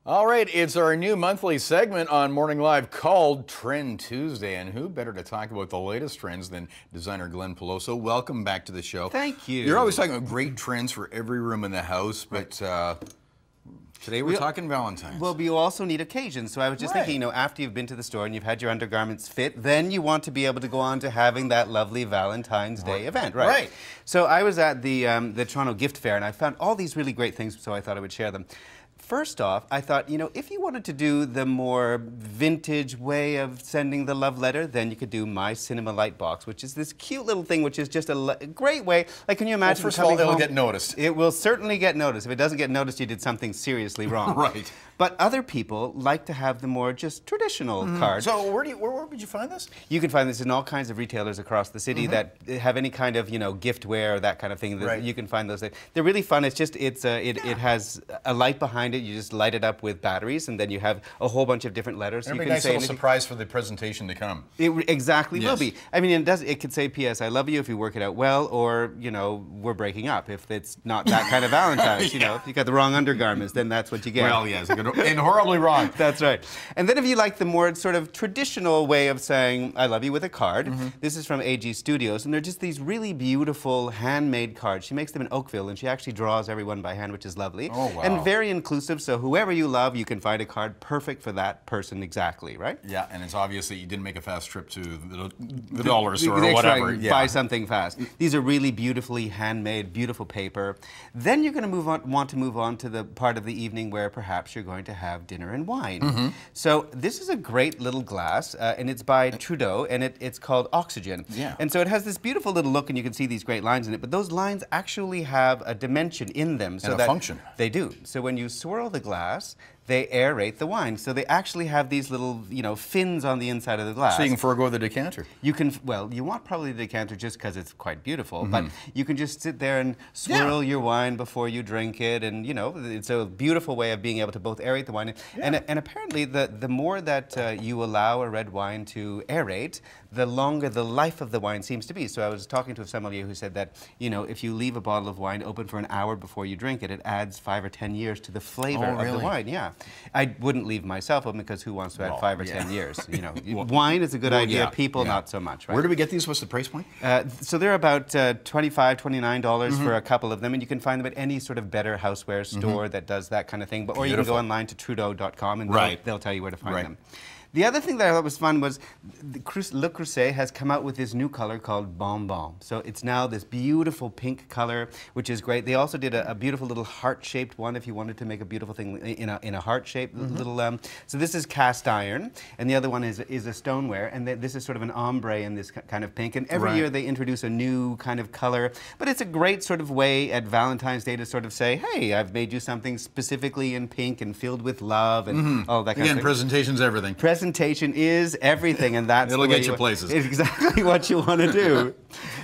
All right, it's our new monthly segment on Morning Live called Trend Tuesday. And who better to talk about the latest trends than designer Glenn Peloso? Welcome back to the show. Thank you. You're always talking about great trends for every room in the house, but today we're talking Valentine's. Well, you also need occasions. So I was just thinking, after you've been to the store and you've had your undergarments fit, then you want to be able to go on to having that lovely Valentine's Day event, right? So I was at the Toronto Gift Fair and I found all these really great things, so I thought I would share them. First off, I thought, if you wanted to do the more vintage way of sending the love letter, then you could do My Cinema Light Box, which is this cute little thing, which is just a great way. Like, can you imagine? Well, first of all, it'll get noticed. It will certainly get noticed. If it doesn't get noticed, you did something seriously wrong. Right. But other people like to have the more just traditional card. So where would you find this? You can find this in all kinds of retailers across the city that have any kind of giftware or that kind of thing. You can find those. They're really fun. It's just it has a light behind it. You just light it up with batteries, and then you have a whole bunch of different letters. It'll be a nice little surprise for the presentation to come. It exactly will be. I mean, it could say, "P.S. I love you" if you work it out well, or we're breaking up if it's not that kind of Valentine's. If you got the wrong undergarments, then that's what you get. Well, yes, and horribly wrong. That's right. And then if you like the more sort of traditional way of saying "I love you" with a card, this is from AG Studios, and they're just these really beautiful handmade cards. She makes them in Oakville, and she actually draws everyone by hand, which is lovely. Oh, wow. And very inclusive, so whoever you love, you can find a card perfect for that person exactly, right? Yeah, and it's obvious that you didn't make a fast trip to the dollar store or whatever. Buy something fast. These are really beautifully handmade, beautiful paper. Then you're going to want to move on to the part of the evening where perhaps you're going to have dinner and wine. So this is a great little glass, and it's by Trudeau, and it's called Oxygen. Yeah. And so it has this beautiful little look, and you can see these great lines in it, but those lines actually have a dimension in them. So and a function. They do. So when you swirl the glass, they aerate the wine. So they actually have these little, fins on the inside of the glass. So you can forego the decanter. You can, well, you want probably the decanter just because it's quite beautiful, but you can just sit there and swirl your wine before you drink it, and it's a beautiful way of being able to both aerate the wine. And apparently the more that you allow a red wine to aerate, the longer the life of the wine seems to be. So I was talking to a sommelier who said that, if you leave a bottle of wine open for an hour before you drink it, it adds 5 or 10 years to the flavor of the wine. Yeah. I wouldn't leave myself open because who wants to add 5 or 10 years? Wine is a good idea. People, not so much. Right? Where do we get these? What's the price point? So they're about $25, $29 for a couple of them, and you can find them at any sort of better houseware store that does that kind of thing. Or you can go online to Trudeau.com and they'll tell you where to find them. The other thing that I thought was fun was Le Creuset has come out with this new color called Bonbon. So it's now this beautiful pink color, which is great. They also did a beautiful little heart-shaped one if you wanted to make a beautiful thing in a heart-shaped little... So this is cast iron, and the other one is a stoneware, and this is sort of an ombre in this kind of pink. And every year they introduce a new kind of color. But it's a great sort of way at Valentine's Day to sort of say, hey, I've made you something specifically in pink and filled with love and all that kind of thing. Again, presentation's everything. Presentation is everything, and that's it'll get you places. It's exactly what you want to do.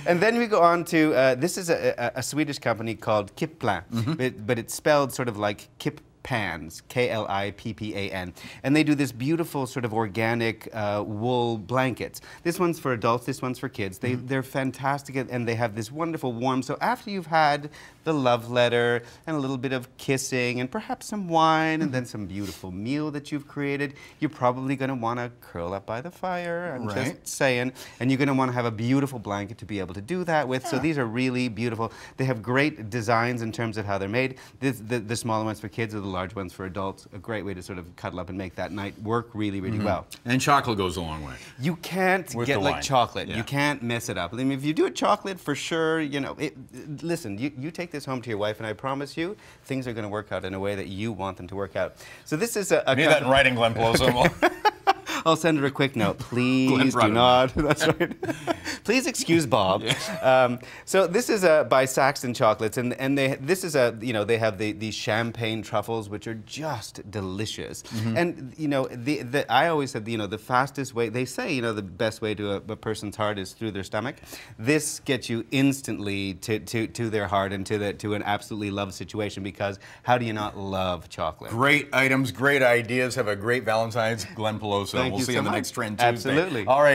And then we go on to this is a Swedish company called Kippans, but it's spelled sort of like Kippans, K-L-I-P-P-A-N, and they do this beautiful sort of organic wool blankets. This one's for adults, this one's for kids. They're fantastic, and they have this wonderful warm. So after you've had the love letter and a little bit of kissing and perhaps some wine and then some beautiful meal that you've created, you're probably going to want to curl up by the fire. I'm just saying, and you're going to want to have a beautiful blanket to be able to do that with. So these are really beautiful. They have great designs in terms of how they're made. The smaller ones for kids are the large ones for adults. A great way to sort of cuddle up and make that night work really, really well. And chocolate goes a long way. You can't get like chocolate. You can't mess it up. I mean, if you do it chocolate, for sure, listen, you take this home to your wife, and I promise you, things are going to work out in a way that you want them to work out. So this is a need that in writing, Glenn Peloso. I'll send her a quick note. Please do not. That's right. Please excuse Bob. So this is by Saxon Chocolates, and this is they have these champagne truffles, which are just delicious. And I always said the fastest way, they say the best way to a person's heart is through their stomach. This gets you instantly to their heart and to an absolutely love situation, because how do you not love chocolate? Great items, great ideas. Have a great Valentine's, Glenn Peloso. We'll see you on the next Trend Tuesday. Absolutely. All right.